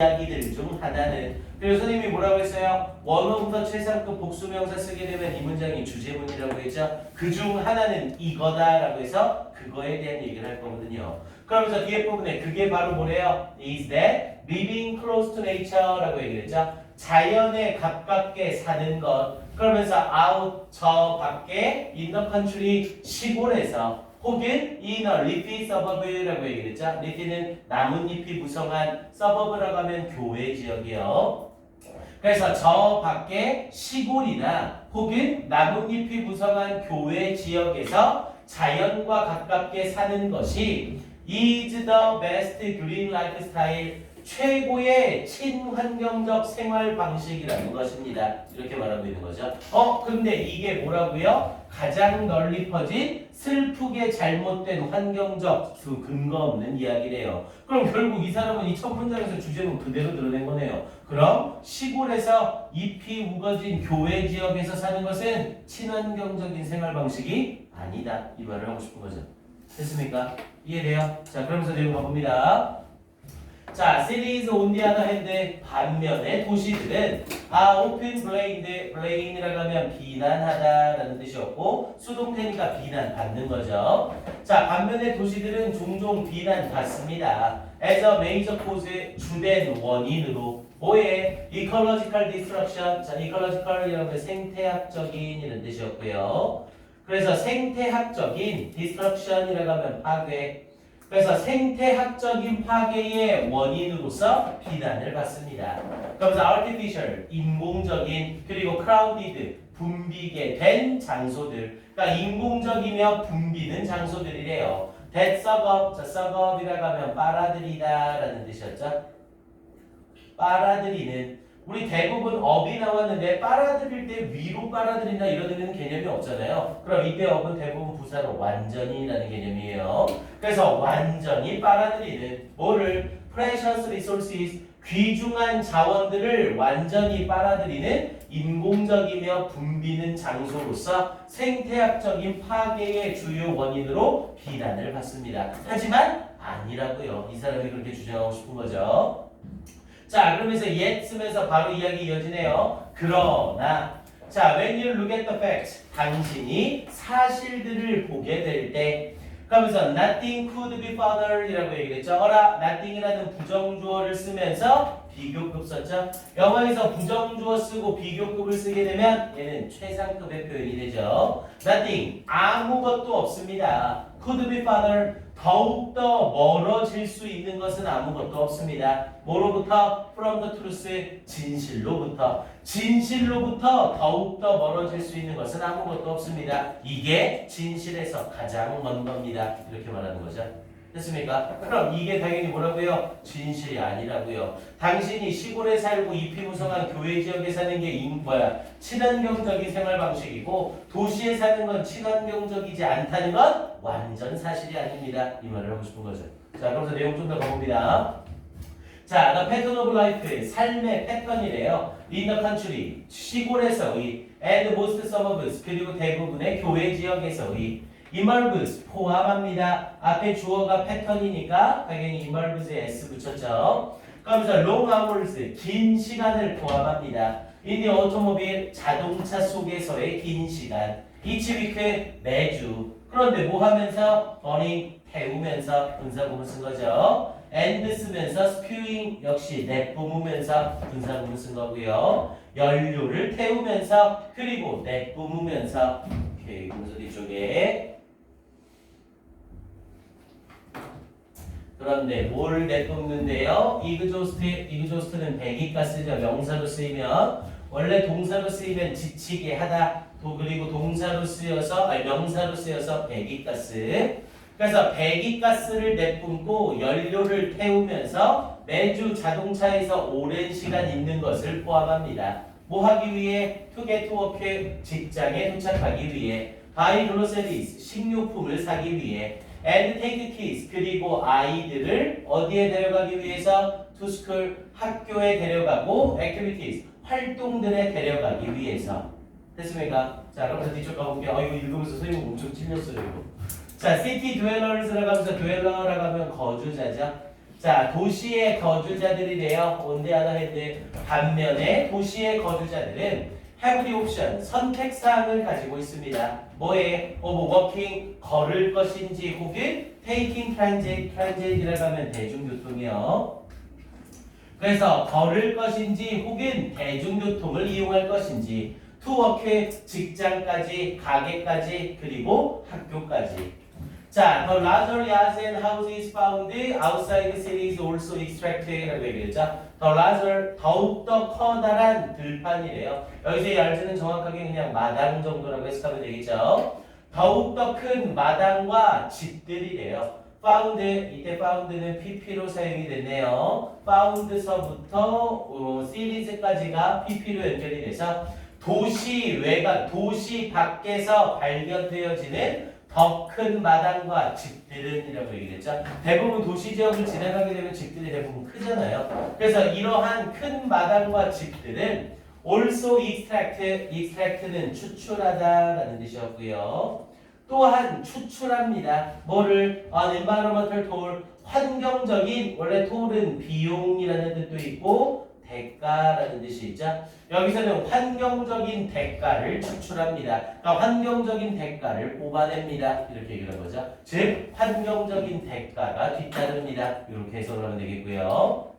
이야기들 중 하나는 그리고 선생님이 뭐라고 했어요? 원어부터 최상급 복수명사 쓰게 되면 이 문장이 주제문이라고 했죠? 그 중 하나는 이거다라고 해서 그거에 대한 얘기를 할 거거든요. 그러면서 뒤에 부분에 그게 바로 뭐래요? Is that living close to nature라고 얘기를 했죠? 자연에 가깝게 사는 것. 그러면서 out 저 밖에 in the country 시골에서 혹은 in a leafy suburb라고 얘기를 했죠. leafy는 나뭇잎이 무성한 suburb라고 하면 교외 지역이요. 그래서 저 밖에 시골이나 혹은 나뭇잎이 무성한 교외 지역에서 자연과 가깝게 사는 것이 is the best green lifestyle 최고의 친환경적 생활 방식이라는 것입니다. 이렇게 말하고 있는 거죠. 근데 이게 뭐라고요? 가장 널리 퍼진 슬프게 잘못된 환경적 그 근거 없는 이야기래요. 그럼 결국 이 사람은 이 첫 문장에서 주제문 그대로 드러낸 거네요. 그럼 시골에서 잎이 우거진 교외 지역에서 사는 것은 친환경적인 생활 방식이 아니다. 이 말을 하고 싶은 거죠. 됐습니까? 이해돼요? 자, 그러면서 내용 가봅니다. 자, cities on the other hand 반면에 도시들은 open blamed, blame이라고 하면 비난하다라는 뜻이었고 수동태니까 비난받는 거죠. 자, 반면에 도시들은 종종 비난받습니다. as a major cause 주된 원인으로 뭐에 ecological destruction, 자, ecological이라고 하면 생태학적인 이런 뜻이었고요. 그래서 생태학적인 destruction이라고 하면 파괴. 그래서 생태학적인 파괴의 원인으로서 비난을 받습니다. 그러면서 artificial, 인공적인, 그리고 crowded, 붐비게 된 장소들. 그러니까 인공적이며 붐비는 장소들이래요. that suburb, 자, suburb이라고 하면 빨아들이다라는 뜻이었죠. 빨아들이는. 우리 대부분 업이 나왔는데 빨아들일 때 위로 빨아들인다 이런 의미는 개념이 없잖아요. 그럼 이때 업은 대부분 부사로 완전히라는 개념이에요. 그래서 완전히 빨아들이는 뭐를 precious resources 귀중한 자원들을 완전히 빨아들이는 인공적이며 붐비는 장소로서 생태학적인 파괴의 주요 원인으로 비난을 받습니다. 하지만 아니라고요. 이 사람이 그렇게 주장하고 싶은 거죠. 자, 그러면서 yet 쓰면서 바로 이야기 이어지네요. 그러나 자, when you look at the facts 당신이 사실들을 보게 될 때 그러면서 nothing could be further 이라고 얘기를 했죠. nothing이라는 부정주어를 쓰면서 비교급 썼죠. 영어에서 부정주어 쓰고 비교급을 쓰게 되면 얘는 최상급의 표현이 되죠. nothing 아무것도 없습니다. could be further 더욱더 멀어질 수 있는 것은 아무것도 없습니다. 뭐로부터? From the truth, 진실로부터. 진실로부터 더욱더 멀어질 수 있는 것은 아무것도 없습니다. 이게 진실에서 가장 먼 겁니다. 이렇게 말하는 거죠. 됐습니까? 그럼 이게 당연히 뭐라고요? 진실이 아니라고요. 당신이 시골에 살고 잎이 무성한 교외 지역에 사는 게 친환경적인 생활 방식이고 도시에 사는 건 친환경적이지 않다는 건 완전 사실이 아닙니다. 이 말을 하고 싶은 거죠. 자, 그래서 내용 좀 더 가봅니다. 자, the pattern of life, 삶의 패턴이래요. in the country, 시골에서의, and most suburbs, 그리고 대부분의 교외 지역에서의. involves 포함합니다. 앞에 주어가 패턴이니까 당연히 involves에 s 붙였죠. 그러면서 long hours 긴 시간을 포함합니다. in the automobile 자동차 속에서의 긴 시간. each week 매주. 그런데 뭐 하면서 burning 태우면서 분사구문 쓴 거죠. and 쓰면서 spewing 역시 내뿜으면서 분사구문 쓴 거고요. 연료를 태우면서 그리고 내뿜으면서 오케이 그래서 뒤쪽에 그런데 뭘 내뿜는데요? 이그조스트는 배기가스죠. 명사로 쓰이면 원래 동사로 쓰이면 지치게 하다. 그리고 동사로 쓰여서 명사로 쓰여서 배기가스. 그래서 배기가스를 내뿜고 연료를 태우면서 매주 자동차에서 오랜 시간 있는 것을 포함합니다. 뭐 하기 위해? To get to work 직장에 도착하기 위해. Buy groceries 식료품을 사기 위해. And take kids 그리고 아이들을 어디에 데려가기 위해서? To school 학교에 데려가고 activities 활동들에 데려가기 위해서. 됐습니까? 자, 그러면서 뒤쪽 가볼게요. 이거 읽으면서 선생님 엄청 찔렸어요. 이거. 자, city dwellers라고 하면서 dweller라고 하면 거주자죠. 자, 도시의 거주자들이래요. 온데 하나 헤드. 반면에 도시의 거주자들은 have the option, 선택사항을 가지고 있습니다. 뭐에? working, 걸을 것인지 혹은 taking transit, transit이라고 하면 대중교통이요. 그래서 걸을 것인지 혹은 대중교통을 이용할 것인지 to work, 직장까지, 가게까지, 그리고 학교까지. 자, the larger yards and houses found outside the city is also extracted라고 얘기했죠. The larger, 더욱더 커다란 들판이래요. 여기서 yard는 정확하게 그냥 마당 정도라고 해석하면 되겠죠. 더욱더 큰 마당과 집들이래요. found, 이때 found는 pp로 사용이 됐네요. found서부터 series까지가 pp로 연결이 돼서 도시 외곽, 도시 밖에서 발견되어지는 더 큰 마당과 집들은 이라고 얘기했죠. 대부분 도시 지역을 지나가게 되면 집들이 대부분 크잖아요. 그래서 이러한 큰 마당과 집들은 also extract는 추출하다라는 뜻이었고요. 또한 추출합니다. 뭐를? An environmental toll, 환경적인, 원래 toll은 비용이라는 뜻도 있고 대가라는 뜻이 있죠. 여기서는 환경적인 대가를 추출합니다. 그러니까 환경적인 대가를 뽑아냅니다. 이렇게 얘기하는 거죠. 즉 환경적인 대가가 뒤따릅니다. 이렇게 해석을 하면 되겠고요.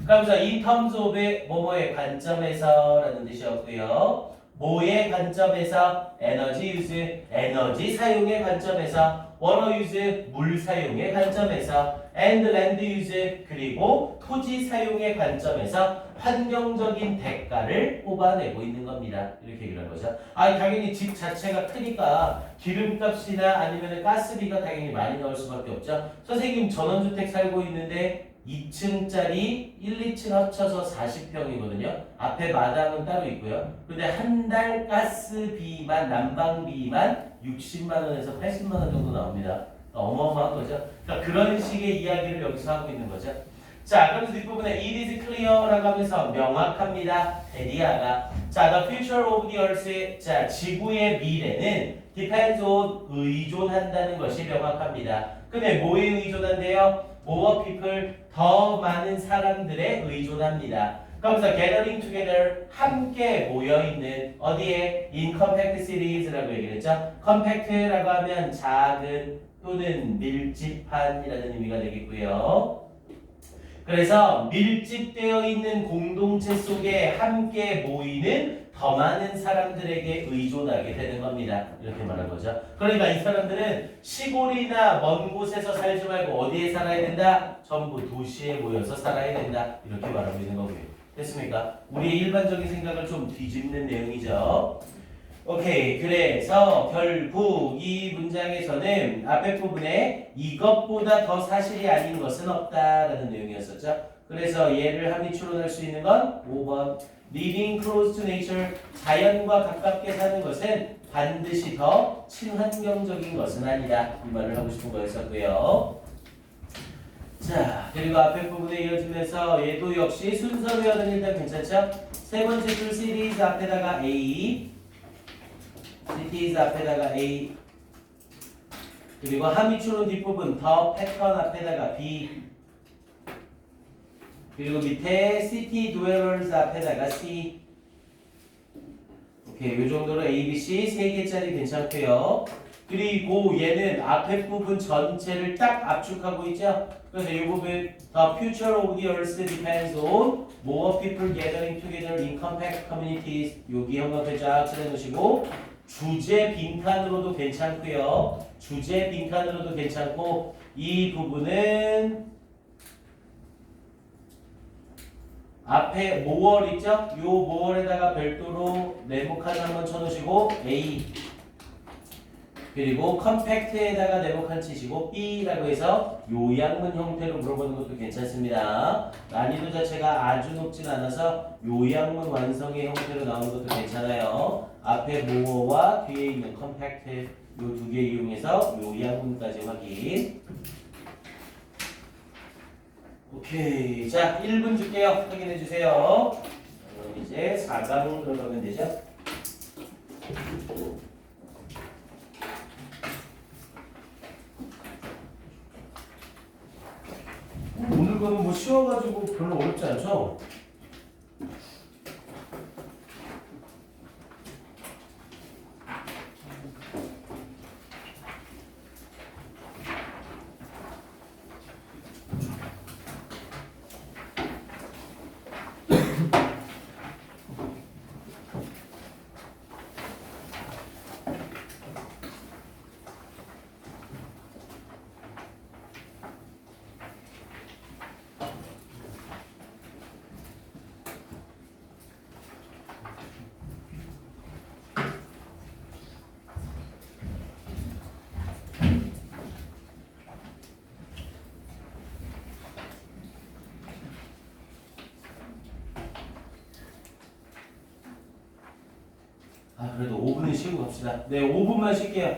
그러면서 in terms of 뭐뭐의 관점에서라는 뜻이었고요. 뭐의 관점에서? 에너지 유즈, 에너지 사용의 관점에서, water use, 물 사용의 관점에서, and land use, 그리고 토지 사용의 관점에서 환경적인 대가를 뽑아내고 있는 겁니다. 이렇게 얘기하는 거죠. 당연히 집 자체가 크니까 기름값이나 아니면 가스비가 당연히 많이 나올 수밖에 없죠. 선생님 전원주택 살고 있는데 2층짜리 1, 2층 합쳐서 40평이거든요. 앞에 마당은 따로 있고요. 근데 한 달 가스비만, 난방비만 60만 원에서 80만 원 정도 나옵니다. 어마어마한 거죠. 그러니까 그런 식의 이야기를 여기서 하고 있는 거죠. 자, 그래서 뒷부분에 it is clear라고 하면서 명확합니다. 에리아가. 자, the future of the earth. 자, 지구의 미래는 depends on, 의존한다는 것이 명확합니다. 근데 뭐에 의존한대요? more people, 더 많은 사람들에 의존합니다. 그러면서 gathering together, 함께 모여있는 어디에? in compact cities라고 얘기했죠. compact라고 하면 작은 또는 밀집한이라는 의미가 되겠고요. 그래서 밀집되어 있는 공동체 속에 함께 모이는 더 많은 사람들에게 의존하게 되는 겁니다. 이렇게 말한 거죠. 그러니까 이 사람들은 시골이나 먼 곳에서 살지 말고 어디에 살아야 된다? 전부 도시에 모여서 살아야 된다. 이렇게 말하고 있는 거고요. 됐습니까? 우리의 일반적인 생각을 좀 뒤집는 내용이죠. 오케이. 그래서 결국 이 문장에서는 앞에 부분에 이것보다 더 사실이 아닌 것은 없다라는 내용이었었죠. 그래서 얘를 함의 추론할 수 있는 건 5번. Living close to nature, 자연과 가깝게 사는 것은 반드시 더 친환경적인 것은 아니다. 이 말을 하고 싶은 거였었고요. 자, 그리고 앞에 부분에 이어지면서 얘도 역시 순서 외워는 일단 괜찮죠? 세 번째 줄 series 앞에다가 A, cities 앞에다가 A, 그리고 함의 추론 뒷부분 더 패턴 앞에다가 B, 그리고 밑에 city dwellers 앞에다가 C. 오케이, 이 정도로 A, B, C 3개짜리 괜찮고요. 그리고 얘는 앞에 부분 전체를 딱 압축하고 있죠. 그래서 이 부분 The future of the earth depends on more people gathering together in compact communities. 여기 형광펜 쫙 칠해놓으시고 주제 빈칸으로도 괜찮고요. 주제 빈칸으로도 괜찮고 이 부분은 앞에 모월 있죠? 요 모월에다가 별도로 네모칸 한번 쳐놓으시고 A, 그리고 컴팩트에다가 네모칸 치시고 B라고 해서 요약문 형태로 물어보는 것도 괜찮습니다. 난이도 자체가 아주 높진 않아서 요약문 완성의 형태로 나오는 것도 괜찮아요. 앞에 모어와 뒤에 있는 컴팩트 요 두 개 이용해서 요약문까지 확인. 오케이. 자, 1분 줄게요. 확인해 주세요. 그럼 이제 4강 들어가면 되죠? 오늘 거는 뭐 쉬워가지고 별로 어렵지 않죠? 아, 그래도 5분은 쉬고 갑시다. 네, 5분만 쉴게요.